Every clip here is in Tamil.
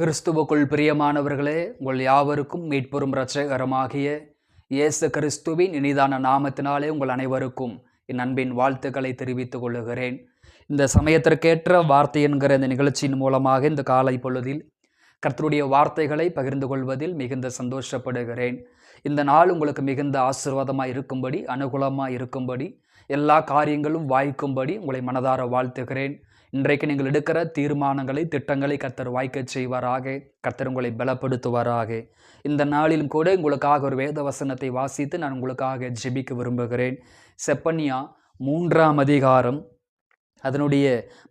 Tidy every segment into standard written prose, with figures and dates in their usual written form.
கிறிஸ்துவுக்குள் பிரியமானவர்களே, உங்கள் யாவருக்கும் மீட்பெரும் இரட்சகரமாகிய இயேசு கிறிஸ்துவின் இனிதான நாமத்தினாலே உங்கள் அனைவருக்கும் என் அன்பின் வாழ்த்துக்களை தெரிவித்துக் கொள்ளுகிறேன். இந்த சமயத்திற்கேற்ற வார்த்தை என்கிற இந்த நிகழ்ச்சியின் மூலமாக இந்த காலை பொழுதில் கர்த்தருடைய வார்த்தைகளை பகிர்ந்து கொள்வதில் மிகுந்த சந்தோஷப்படுகிறேன். இந்த நாள் உங்களுக்கு மிகுந்த ஆசீர்வாதமாக இருக்கும்படி, அனுகூலமாக இருக்கும்படி, எல்லா காரியங்களும் வாய்க்கும்படி உங்களை மனதார வாழ்த்துகிறேன். இன்றைக்கு நீங்கள் எடுக்கிற தீர்மானங்களை, திட்டங்களை கர்த்தர் வாய்க்கச் செய்வாராக. கர்த்தர் உங்களை பலப்படுத்துவாராக. இந்த நாளிலும் கூட உங்களுக்காக ஒரு வேத வசனத்தை வாசித்து நான் உங்களுக்காக ஜெபிக்க விரும்புகிறேன். செப்பனியா 3ஆம் அதிகாரம் அதனுடைய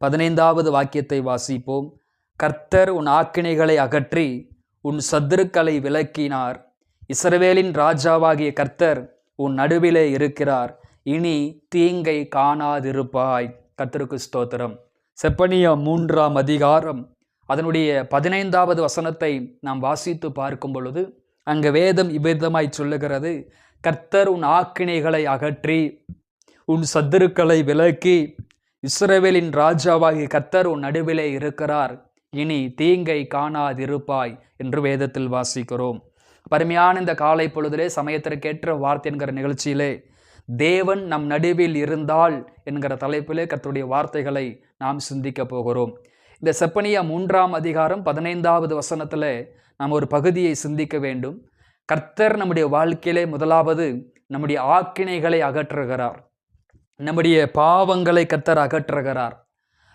15வது வாக்கியத்தை வாசிப்போம். கர்த்தர் உன் ஆக்கினைகளை அகற்றி உன் சத்துருக்களை விலக்கினார். இஸ்ரவேலின் ராஜாவாகிய கர்த்தர் உன் நடுவிலே இருக்கிறார். இனி தீங்கை காணாதிருப்பாய். கர்த்தருக்கு ஸ்தோத்திரம். செப்பனியா 3ஆம் அதிகாரம் அதனுடைய 15வது வசனத்தை நாம் வாசித்து பார்க்கும் பொழுது அங்கே வேதம் இவ்விதமாய் சொல்லுகிறது. கர்த்தர் உன் ஆக்கினைகளை அகற்றி உன் சத்துருக்களை விலக்கி இஸ்ரவேலின் ராஜாவாகிய கர்த்தர் உன் நடுவிலே இருக்கிறார். இனி தீங்கை காணாதிருப்பாய் என்று வேதத்தில் வாசிக்கிறோம். பருமையான இந்த காலை பொழுதிலே சமயத்திற்கேற்ற வார்த்தை என்கிற நிகழ்ச்சியிலே தேவன் நம் நடுவில் இருந்தால் என்கிற தலைப்பிலே கர்த்தருடைய வார்த்தைகளை நாம் சிந்திக்க போகிறோம். இந்த செப்பனியா 3ஆம் அதிகாரம் 15வது வசனத்தில் நாம் ஒரு பகுதியை சிந்திக்க வேண்டும். கர்த்தர் நம்முடைய வாழ்க்கையிலே முதலாவது நம்முடைய ஆக்கினைகளை அகற்றுகிறார். நம்முடைய பாவங்களை கர்த்தர் அகற்றுகிறார்.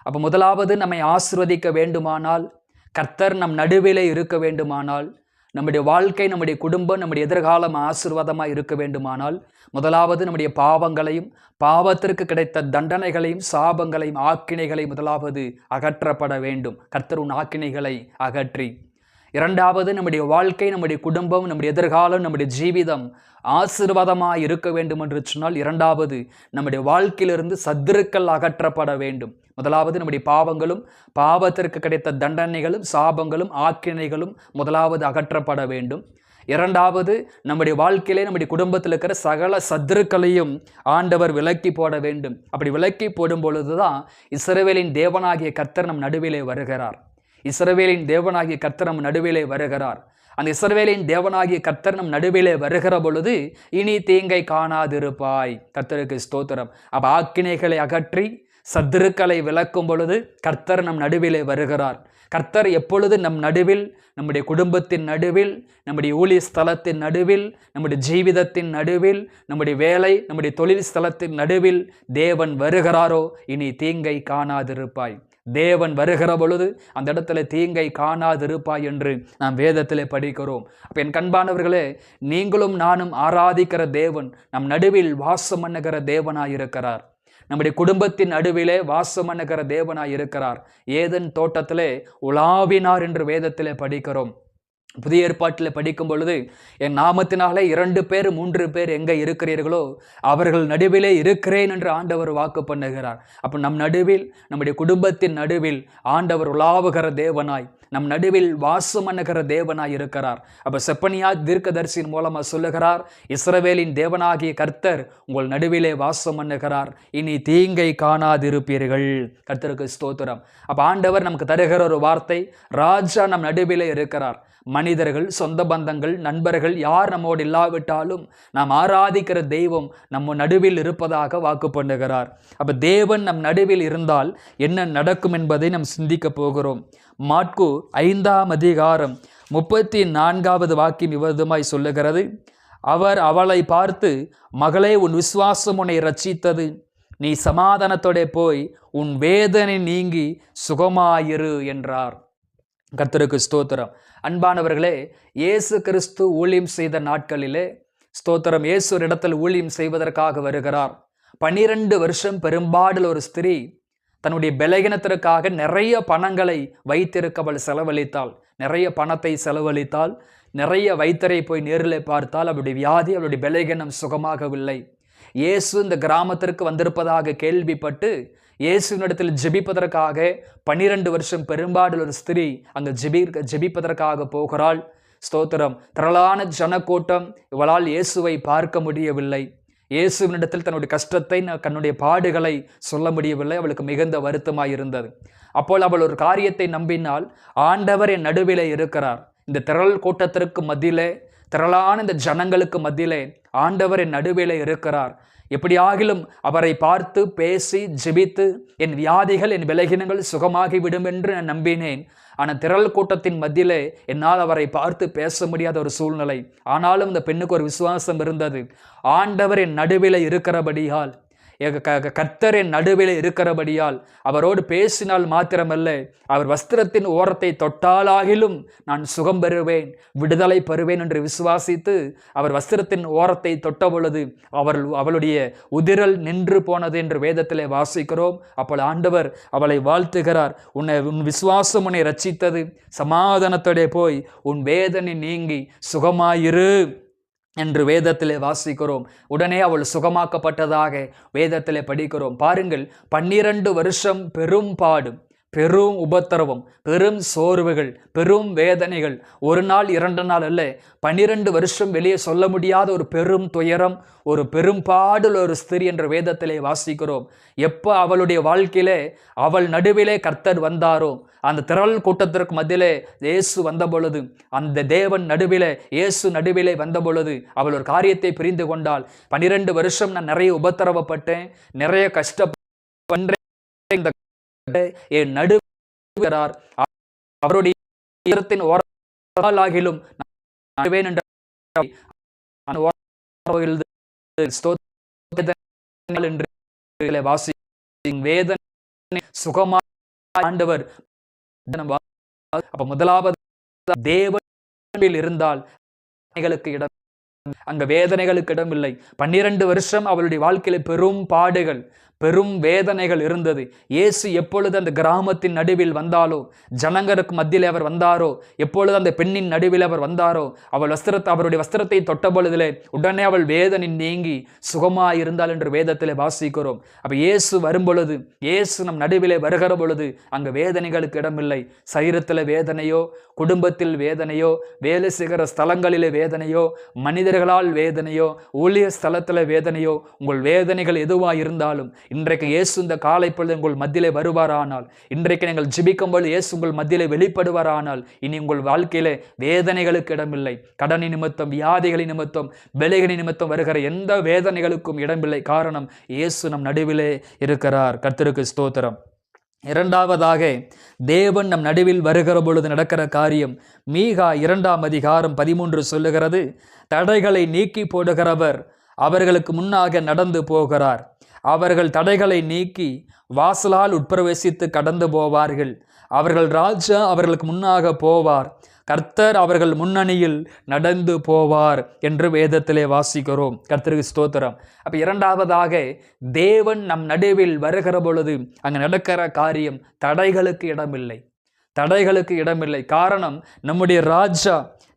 அப்போ முதலாவது நம்மை ஆசீர்வதிக்க வேண்டுமானால், கர்த்தர் நம் நடுவிலே இருக்க வேண்டுமானால், நம்முடைய வாழ்க்கை, நம்முடைய குடும்பம், நம்முடைய எதிர்காலம் ஆசீர்வாதமாக இருக்க வேண்டுமானால், முதலாவது நம்முடைய பாவங்களையும், பாவத்திற்கு கிடைத்த தண்டனைகளையும், சாபங்களையும், ஆக்கினைகளையும் முதலாவது அகற்றப்பட வேண்டும். கர்த்தர் உன் ஆக்கினைகளை அகற்றி, இரண்டாவது நம்முடைய வாழ்க்கை, நம்முடைய குடும்பம், நம்முடைய எதிர்காலம், நம்முடைய ஜீவிதம் ஆசீர்வாதமாக இருக்க வேண்டும் என்று சொன்னால், இரண்டாவது நம்முடைய வாழ்க்கையிலிருந்து சத்துருக்கள் அகற்றப்பட வேண்டும். முதலாவது நம்முடைய பாவங்களும், பாவத்திற்கு கிடைத்த தண்டனைகளும், சாபங்களும், ஆக்கினைகளும் முதலாவது அகற்றப்பட வேண்டும். இரண்டாவது நம்முடைய வாழ்க்கையிலே, நம்முடைய குடும்பத்தில் இருக்கிற சகல சத்துருக்களையும் ஆண்டவர் விலக்கி போட வேண்டும். அப்படி விலக்கி போடும் பொழுதுதான் இஸ்ரவேலின் தேவனாகிய கர்த்தர் நம் நடுவிலே வருகிறார். இஸ்ரவேலின் தேவனாகிய கர்த்தர் நம் நடுவிலே வருகிறார். அந்த இஸ்ரவேலின் தேவனாகிய கர்த்தர் நம் நடுவிலே வருகிற பொழுது இனி தீங்கை காணாதிருப்பாய். கர்த்தருக்கு ஸ்தோத்திரம். அப்ப ஆக்கினைகளை அகற்றி சத்துருக்களை விலக்கும் பொழுது கர்த்தர் நம் நடுவிலே வருகிறார். கர்த்தர் எப்பொழுது நம் நடுவில், நம்முடைய குடும்பத்தின் நடுவில், நம்முடைய ஊழிய ஸ்தலத்தின் நடுவில், நம்முடைய ஜீவிதத்தின் நடுவில், நம்முடைய வேலை, நம்முடைய தொழில் ஸ்தலத்தின் நடுவில் தேவன் வருகிறாரோ இனி தீங்கை காணாதிருப்பாய். தேவன் வருகிற பொழுது அந்த இடத்துல தீங்கை காணாதிருப்பாய் என்று நாம் வேதத்திலே படிக்கிறோம். அப்போ என் கண்பானவர்களே, நீங்களும் நானும் ஆராதிக்கிற தேவன் நம் நடுவில் வாசம் பண்ணுகிற தேவனாயிருக்கிறார். நம்முடைய குடும்பத்தின் நடுவிலே வாசம் பண்ணுகிற தேவனாய் இருக்கிறார். ஏதேன் தோட்டத்திலே உலாவினார் என்று வேதத்திலே படிக்கிறோம். புதிய ஏற்பாட்டில் படிக்கும் பொழுது, என் நாமத்தினாலே 2 பேர் 3 பேர் எங்கே இருக்கிறீர்களோ அவர்கள் நடுவிலே இருக்கிறேன் என்று ஆண்டவர் வாக்கு பண்ணுகிறார். அப்போ நம் நடுவில், நம்முடைய குடும்பத்தின் நடுவில் ஆண்டவர் உலாவுகிற தேவனாய், நம் நடுவில் வாசம் பண்ணுகிற தேவனாய் இருக்கிறார். அப்போ செப்பனியா தீர்க்கதரிசியின் மூலமாக சொல்லுகிறார், இஸ்ரவேலின் தேவனாகிய கர்த்தர் உங்கள் நடுவிலே வாசம் பண்ணுகிறார். இனி தீங்கை காணாதிருப்பீர்கள். கர்த்தருக்கு ஸ்தோத்திரம். அப்போ ஆண்டவர் நமக்கு தருகிற ஒரு வார்த்தை, ராஜா நம் நடுவிலே இருக்கிறார். மனிதர்கள், சொந்த பந்தங்கள், நண்பர்கள் யார் நம்மோடு இல்லாவிட்டாலும் நாம் ஆராதிக்கிற தெய்வம் நம்ம நடுவில் இருப்பதாக வாக்கு பண்ணுகிறார். அப்போ தேவன் நம் நடுவில் இருந்தால் என்ன நடக்கும் என்பதை நாம் சிந்திக்க போகிறோம். மாற்கு 5ஆம் அதிகாரம் 34வது வாக்கியம் இவ்விதமாய் சொல்லுகிறது. அவர் அவளை பார்த்து, மகளே, உன் விசுவாசம் உன்னை ரட்சித்தது. நீ சமாதானத்தோட போய் உன் வேதனை நீங்கி சுகமாயிரு என்றார். கர்த்தருக்கு ஸ்தோத்திரம். அன்பானவர்களே, இயேசு கிறிஸ்து ஊழியம் செய்த நாட்களிலே ஸ்தோத்திரம், இயேசு ஒரு இடத்தில் ஊழியம் செய்வதற்காக வருகிறார். 12 வருஷம் பெரும்பாடுள்ள ஒரு ஸ்திரீ தன்னுடைய பலகீனத்திற்காக நிறைய பணங்களை வைத்திருக்கவள் செலவழித்தாள். நிறைய பணத்தை செலவழித்தாள். நிறைய வைத்தரை போய் நேரில் பார்த்தால் அவருடைய வியாதி, அவருடைய பலகீனம் சுகமாகவில்லை. இயேசு இந்த கிராமத்திற்கு வந்திருப்பதாக கேள்விப்பட்டு இயேசுவினிடத்தில் ஜெபிப்பதற்காக 12 வருஷம் பெரும்பாடுள்ள ஒரு ஸ்திரீ அங்கு ஜெபிப்பதற்காக போகிறாள். ஸ்தோத்திரம். திரளான ஜனக்கூட்டம், இவளால் இயேசுவை பார்க்க முடியவில்லை. இயேசுவினிடத்தில் தன்னுடைய கஷ்டத்தை, தன்னுடைய பாடுகளை சொல்ல முடியவில்லை. அவளுக்கு மிகுந்த வருத்தமாய் இருந்தது. அப்போது அவள் ஒரு காரியத்தை நம்பினாள். ஆண்டவர் என் நடுவிலே இருக்கிறார். இந்த திரள் கூட்டத்திற்கு மத்தியிலே, திரளான இந்த ஜனங்களுக்கு மத்தியிலே ஆண்டவர் என் நடுவிலே இருக்கிறார். எப்படியாகிலும் அவரை பார்த்து பேசி ஜெபித்து என் வியாதிகள் என் விலகினங்கள் சுகமாகிவிடும் என்று நான் நம்பினேன். ஆனால் திரள் கூட்டத்தின் மத்தியிலே என்னால் அவரை பார்த்து பேச முடியாத ஒரு சூழ்நிலை. ஆனாலும் இந்த பெண்ணுக்கு ஒரு விசுவாசம் இருந்தது. ஆண்டவர் என் நடுவிலே இருக்கிறபடியால், கர்த்தர் என் நடுவில் இருக்கிறபடியால் அவரோடு பேசினால் மாத்திரமல்ல, அவர் வஸ்திரத்தின் ஓரத்தை தொட்டாலாகிலும் நான் சுகம் பெறுவேன், விடுதலை பெறுவேன் என்று விசுவாசித்து அவர் வஸ்திரத்தின் ஓரத்தை தொட்ட பொழுது அவளுடைய உதிரல் நின்று போனது என்று வேதத்திலே வாசிக்கிறோம். அப்போது ஆண்டவர் அவளை வாழ்த்துகிறார். உன் விசுவாசம் உன்னை ரட்சித்தது, சமாதானத்தோட போய் உன் வேதனை நீங்கி சுகமாயிரு என்று வேதத்திலே வாசிக்கிறோம். உடனே அவள் சுகமாக்கப்பட்டதாக வேதத்திலே படிக்கிறோம். பாருங்கள், 12 வருஷம் பெரும் பாடு, பெரும் உபத்திரவம், பெரும் சோர்வுகள், பெரும் வேதனைகள், ஒரு நாள் 2 நாள் அல்ல, 12 வருஷம் வெளியே சொல்ல முடியாத ஒரு பெரும் துயரம், ஒரு பெரும் பாடல் ஒரு ஸ்திரீ என்ற வேதத்திலே வாசிக்கிறோம். எப்போ அவளுடைய வாழ்க்கையிலே அவள் நடுவிலே கர்த்தர் வந்தாரோ, அந்த திரள் கூட்டத்திற்கு மத்தியிலே இயேசு வந்த பொழுது, அந்த தேவன் நடுவிலே இயேசு நடுவிலே வந்த பொழுது அவள் ஒரு காரியத்தை புரிந்து கொண்டாள். 12 வருஷம் நான் நிறைய உபத்திரவப்பட்டேன், நிறைய கஷ்டப்பட்டேன், என் நடுவார் அவருடைய ஓராகிலும் சுகமான ஆண்டவர். அப்ப முதலாவது தேவனில் இருந்தால் இடம், அங்க வேதனைகளுக்கு இடம் இல்லை. 12 வருஷம் அவளுடைய வாழ்க்கையில பெரும் பாடுகள், பெரும் வேதனைகள் இருந்தது. இயேசு எப்பொழுது அந்த கிராமத்தின் நடுவில் வந்தாலோ, ஜனங்களுக்கு மத்தியில் அவர் வந்தாரோ, எப்பொழுது அந்த பெண்ணின் நடுவில் அவர் வந்தாரோ, அவருடைய வஸ்திரத்தை தொட்ட பொழுதிலே உடனே அவள் வேதனை நீங்கி சுகமாயிருந்தாள் என்று வேதத்திலே வாசிக்கிறோம். அப்ப இயேசு வரும் பொழுது, இயேசு நம் நடுவிலே வருகிற பொழுது அங்கு வேதனைகளுக்கு இடமில்லை. சரீரத்தில் வேதனையோ, குடும்பத்தில் வேதனையோ, வேலை செய்கிற ஸ்தலங்களிலே வேதனையோ, மனிதர்களால் வேதனையோ, ஊழிய ஸ்தலத்தில் வேதனையோ, உங்கள் வேதனைகள் எதுவாக இருந்தாலும் இன்றைக்கு இயேசு இந்த காலை பொழுது உங்கள் மத்தியிலே வருவாரானால், இன்றைக்கு நீங்கள் ஜெபிக்கும் பொழுது இயேசு உங்கள் மத்தியிலே வெளிப்படுவாரானால், இனி உங்கள் வாழ்க்கையிலே வேதனைகளுக்கு இடமில்லை. கடனி நிமித்தம், வியாதிகளின் நிமித்தம், விலைகளின் நிமித்தம் வருகிற எந்த வேதனைகளுக்கும் இடமில்லை. காரணம், இயேசு நம் நடுவிலே இருக்கிறார். கர்த்தருக்கு ஸ்தோத்திரம். இரண்டாவதாக, தேவன் நம் நடுவில் வருகிற பொழுது நடக்கிற காரியம் மீகா 2ஆம் அதிகாரம் 13 சொல்லுகிறது, தடைகளை நீக்கி போடுகிறவர் அவர்களுக்கு முன்னாக நடந்து போகிறார். அவர்கள் தடைகளை நீக்கி வாசலால் உட்பிரவேசித்து கடந்து போவார்கள். அவர்கள் ராஜா அவர்களுக்கு முன்னாக போவார், கர்த்தர் அவர்கள் முன்னணியில் நடந்து போவார் என்று வேதத்திலே வாசிக்கிறோம். கர்த்தருக்கு ஸ்தோத்திரம். அப்ப இரண்டாவதாக, தேவன் நம் நடுவில் வருகிற பொழுது அங்கு நடக்கிற காரியம் தடைகளுக்கு இடமில்லை. தடைகளுக்கு இடமில்லை. காரணம், நம்முடைய ராஜா,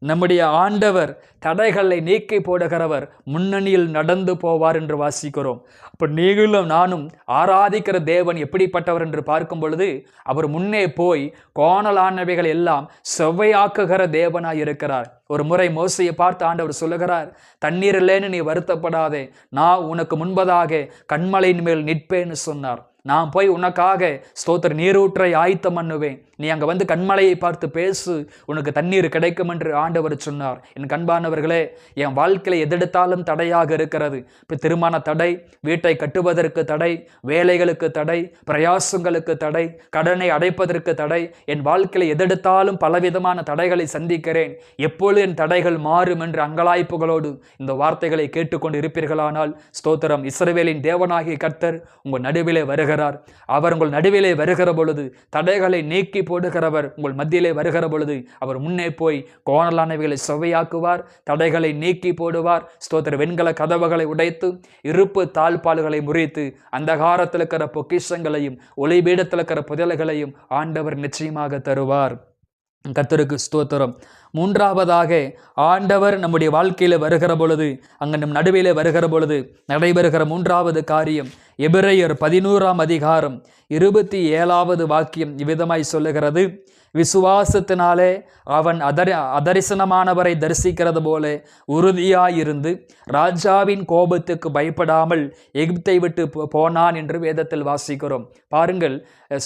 நம்முடைய ஆண்டவர் தடைகளை நீக்கி போடுகிறவர், முன்னணியில் நடந்து போவார் என்று வாசிக்கிறோம். அப்போ நீங்களும் நானும் ஆராதிக்கிற தேவன் எப்படிப்பட்டவர் என்று பார்க்கும் பொழுது, அவர் முன்னே போய் கோணலானவைகள் எல்லாம் செவ்வையாக்குகிற தேவனாய் இருக்கிறார். ஒரு முறை மோசையை பார்த்து ஆண்டவர் சொல்லுகிறார், தண்ணீர் இல்லைன்னு நீ வருத்தப்படாதே, நான் உனக்கு முன்பதாக கண்மலையின் மேல் நிற்பேன்னு சொன்னார். நான் போய் உனக்காக ஸ்தோத்திர நீரூற்றை ஆயத்தம் பண்ணுவேன், நீ அங்கே வந்து கண்மலையை பார்த்து பேசு, உனக்கு தண்ணீர் கிடைக்கும் என்று ஆண்டவர் சொன்னார். என் கண்பானவர்களே, என் வாழ்க்கையில் எதெடுத்தாலும் தடையாக இருக்கிறது. இப்போ திருமண தடை, வீட்டை கட்டுவதற்கு தடை, வேலைகளுக்கு தடை, பிரயாசங்களுக்கு தடை, கடனை அடைப்பதற்கு தடை, என் வாழ்க்கையில் எதெடுத்தாலும் பலவிதமான தடைகளை சந்திக்கிறேன். எப்பொழுது என் தடைகள் மாறும் என்று அங்கலாய்ப்புகளோடு இந்த வார்த்தைகளை கேட்டுக்கொண்டு இருப்பீர்களானால், ஸ்தோத்திரம், இஸ்ரவேலின் தேவனாகிய கர்த்தர் உங்கள் நடுவிலே வருகிறார். அவர் உங்கள் நடுவிலே வருகிற பொழுது தடைகளை நீக்கி போடுகிறவர் உங்கள் மத்தியிலே வருகிற பொழுது அவர் முன்னே போய் கோணலானவைகளை செவ்வையாக்குவார், தடைகளை நீக்கி போடுவார். ஸ்தோத்திர, வெண்கல கதவுகளை உடைத்து, இருப்பு தாழ்பால்களை முறித்து, அந்தகாரத்தில் இருக்கிற பொக்கிஷங்களையும் ஒளிபீடத்தில் இருக்கிற புதல்களையும் ஆண்டவர் நிச்சயமாக தருவார். கர்த்தருக்கு ஸ்தோத்திரம். மூன்றாவதாக, ஆண்டவர் நம்முடைய வாழ்க்கையில் வருகிற பொழுது, அங்கே நம் நடுவிலே வருகிற பொழுது நடைபெறுகிற மூன்றாவது காரியம், எபிரெயர் 11ஆம் அதிகாரம் 27வது வாக்கியம் இவ்விதமாய் சொல்லுகிறது, விசுவாசத்தினாலே அவன் அதரிசனமானவரை தரிசிக்கிறது போல உறுதியாயிருந்து ராஜாவின் கோபத்துக்கு பயப்படாமல் எகிப்தை விட்டு போனான் என்று வேதத்தில் வாசிக்கிறோம். பாருங்கள்,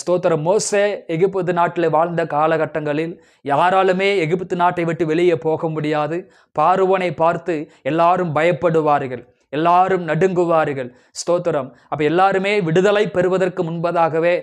ஸ்தோத்திரம். மோசே எகிப்து நாட்டில் வாழ்ந்த காலகட்டங்களில் யாராலுமே எகிப்து நாட்டை விட்டு வெளியே போக முடியாது. பார்வோனை பார்த்து எல்லாரும் பயப்படுவார்கள், எல்லாரும் நடுங்குவார்கள். ஸ்தோத்திரம். அப்ப எல்லாருமே விடுதலை பெறுவதற்கு முன்பதாகவே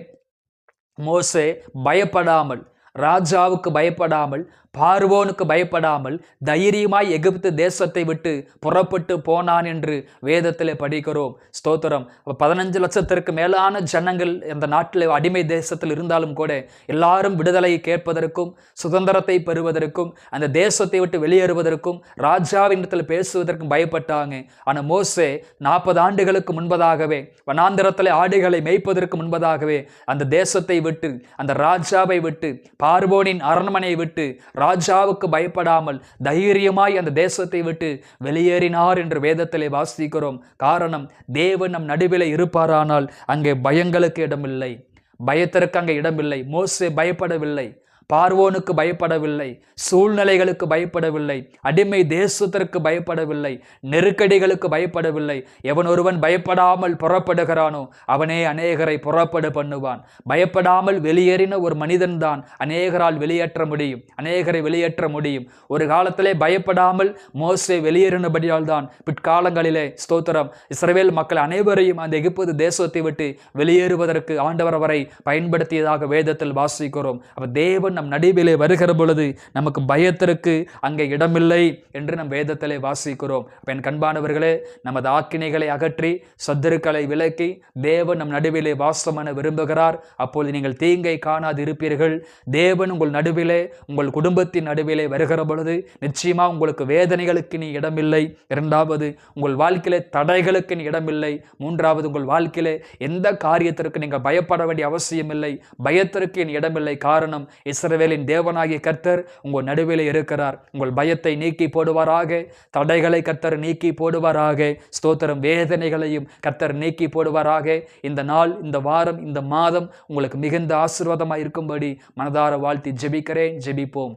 மோசே பயப்படாமல், ராஜாவுக்கு பயப்படாமல், பார்வோனுக்கு பயப்படாமல் தைரியமாய் எகிப்து தேசத்தை விட்டு புறப்பட்டு போனான் என்று வேதத்திலே படிக்கிறோம். ஸ்தோத்திரம். 15 லட்சத்திற்கு மேலான ஜனங்கள் அந்த நாட்டில் அடிமை தேசத்தில் இருந்தாலும் கூட எல்லாரும் விடுதலையை கேட்பதற்கும் சுதந்திரத்தை பெறுவதற்கும் அந்த தேசத்தை விட்டு வெளியேறுவதற்கும் ராஜாவினிடத்தில் பேசுவதற்கும் பயப்பட்டாங்க. ஆனால் மோசே 40 ஆண்டுகளுக்கு முன்பதாகவே வனாந்திரத்தில் ஆடுகளை மேய்ப்பதற்கு முன்பதாகவே அந்த தேசத்தை விட்டு, அந்த ராஜாவை விட்டு, பார்வோனின் அரண்மனையை விட்டு ராஜாவுக்கு பயப்படாமல் தைரியமாய் அந்த தேசத்தை விட்டு வெளியேறினார் என்று வேதத்திலே வாசிக்கிறோம். காரணம், தேவன் நம் நடுவிலே இருப்பாரானால் அங்கே பயங்களுக்கு இடமில்லை, பயத்திற்கு அங்கே இடமில்லை. மோசே பயப்படவில்லை, பார்வோனுக்கு பயப்படவில்லை, சூழ்நிலைகளுக்கு பயப்படவில்லை, அடிமை தேசத்திற்கு பயப்படவில்லை, நெருக்கடிகளுக்கு பயப்படவில்லை. எவன் ஒருவன் பயப்படாமல் புறப்படுகிறானோ அவனே அநேகரை புறப்பட பண்ணுவான். பயப்படாமல் வெளியேறின ஒரு மனிதன் தான் அநேகரால் வெளியேற்ற முடியும், அநேகரை வெளியேற்ற முடியும். ஒரு காலத்திலே பயப்படாமல் மோசே வெளியேறினபடியால் தான் பிற்காலங்களிலே ஸ்தோத்திரம் இஸ்ரவேல் மக்கள் அனைவரையும் அந்த எகிப்து தேசத்தை விட்டு வெளியேறுவதற்கு ஆண்டவர் அவரை பயன்படுத்தியதாக வேதத்தில் வாசிக்கிறோம். அவர் தேவன் நம் நடுவிலே வருகிற பொழுது நமக்கு பயத்திற்கு அங்கே இடமில்லை என்று நம் வேதத்திலே வாசிக்கிறோம். என் கண்பானவர்களே, நமது ஆக்கினைகளை அகற்றி சத்துருக்களை விலக்கி தேவன் நம் நடுவிலே வாசம் என விரும்புகிறார். அப்போது நீங்கள் தீங்கை காணாது இருப்பீர்கள். தேவன் உங்கள் நடுவிலே, உங்கள் குடும்பத்தின் நடுவிலே வருகிற பொழுது நிச்சயமா உங்களுக்கு வேதனைகளுக்கு நீ இடமில்லை. இரண்டாவது, உங்கள் வாழ்க்கையிலே தடைகளுக்கு நீ இடமில்லை. மூன்றாவது, உங்கள் வாழ்க்கையிலே எந்த காரியத்திற்கு நீங்கள் பயப்பட வேண்டிய அவசியம் இல்லை, பயத்திற்கு நீ இடமில்லை. காரணம், இஸ்ரவேலின் தேவனாகிய கர்த்தர் உங்கள் நடுவில் இருக்கிறார். உங்கள் பயத்தை நீக்கி போடுவாராக, தடைகளை கர்த்தர் நீக்கி போடுவாராக, ஸ்தோத்திரம் வேதனைகளையும் கர்த்தர் நீக்கி போடுவாராக. இந்த நாள், இந்த வாரம், இந்த மாதம் உங்களுக்கு மிகுந்த ஆசீர்வாதமாக இருக்கும்படி மனதார வாழ்த்தி ஜெபிக்கிறேன். ஜெபிப்போம்.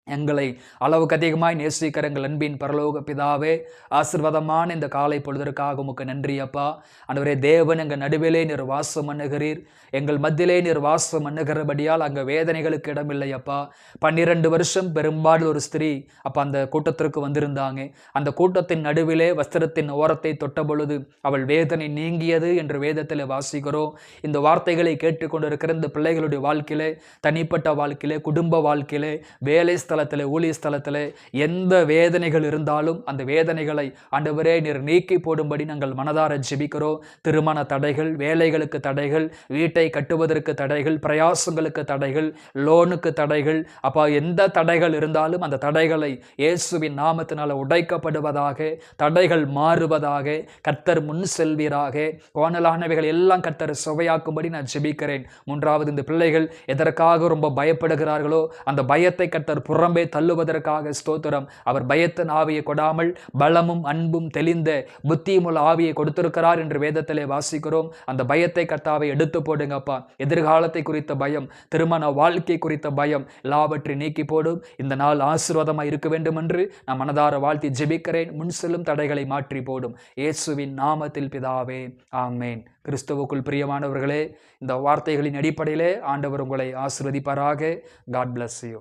எங்களை அளவுக்கு அதிகமாய் நேசிக்கிற எங்கள் அன்பின் பரலோக பிதாவே, ஆசீர்வாதமான இந்த காலை பொழுதற்காக உமக்கு நன்றி அப்பா. ஆண்டவரே, தேவன் எங்கள் நடுவிலே நீர் வாசம் பண்ணுகிறீர், எங்கள் மத்தியிலே நீர் வாசம் பண்ணுகிறபடியால் அங்கே வேதனைகளுக்கு இடமில்லை அப்பா. 12 வருஷம் பெரும்பாலும் ஒரு ஸ்திரீ அப்போ அந்த கூட்டத்திற்கு வந்திருந்தாங்க. அந்த கூட்டத்தின் நடுவிலே வஸ்திரத்தின் ஓரத்தை தொட்ட பொழுது அவள் வேதனை நீங்கியது என்று வேதத்தில் வாசிக்கிறோம். இந்த வார்த்தைகளை கேட்டுக்கொண்டிருக்கிற இந்த பிள்ளைகளுடைய வாழ்க்கையிலே, தனிப்பட்ட வாழ்க்கையிலே, குடும்ப வாழ்க்கையிலே, வேலை ஸ்தலத்தில், ஊழிய ஸ்தலத்தில் எந்த வேதனைகள் இருந்தாலும் அந்த வேதனைகளை ஆண்டவரே நீர் நீக்கி போடும்படி நாங்கள் மனதார ஜெபிக்கிறோம். திருமண தடைகள், வேலைகளுக்கு தடைகள், வீட்டை கட்டுவதற்கு தடைகள், பிரயாசங்களுக்கு தடைகள், லோனுக்கு தடைகள், அப்பா எந்த தடைகள் இருந்தாலும் அந்த தடைகளை இயேசுவின் நாமத்தினால உடைக்கப்படுவதாக, தடைகள் மாறுவதாக, கர்த்தர் முன் செல்வீராக. கோணலானவைகள் எல்லாம் கர்த்தர் சுவையாக்கும்படி நான் ஜெபிக்கிறேன். மூன்றாவது, இந்த பிள்ளைகள் எதற்காக ரொம்ப பயப்படுகிறார்களோ அந்த பயத்தை கர்த்தர் புறம்பே தள்ளுவதற்காக ஸ்தோத்திரம். அவர் பயத்தின் ஆவியை கொடாமல் பலமும் அன்பும் தெளிந்த புத்தியுமுள்ள ஆவியை கொடுத்திருக்கிறார் என்று வேதத்திலே வாசிக்கிறோம். அந்த பயத்தை கர்த்தாவை எடுத்து போடுங்கப்பா. எதிர்காலத்தை குறித்த பயம், திருமண வாழ்க்கை குறித்த பயம் எல்லாவற்றையும் நீக்கி போடும். இந்த நாள் ஆசீர்வாதமாக இருக்க வேண்டும் என்று நான் மனதார வாழ்த்தி ஜெபிக்கிறேன். முன் செல்லும் தடைகளை மாற்றி போடும் இயேசுவின் நாமத்தில் பிதாவே, ஆமேன். கிறிஸ்துவுக்குள் பிரியமானவர்களே, இந்த வார்த்தைகளின் அடிப்படையிலே ஆண்டவர் உங்களை ஆசீர்வதிப்பாராக. God bless you.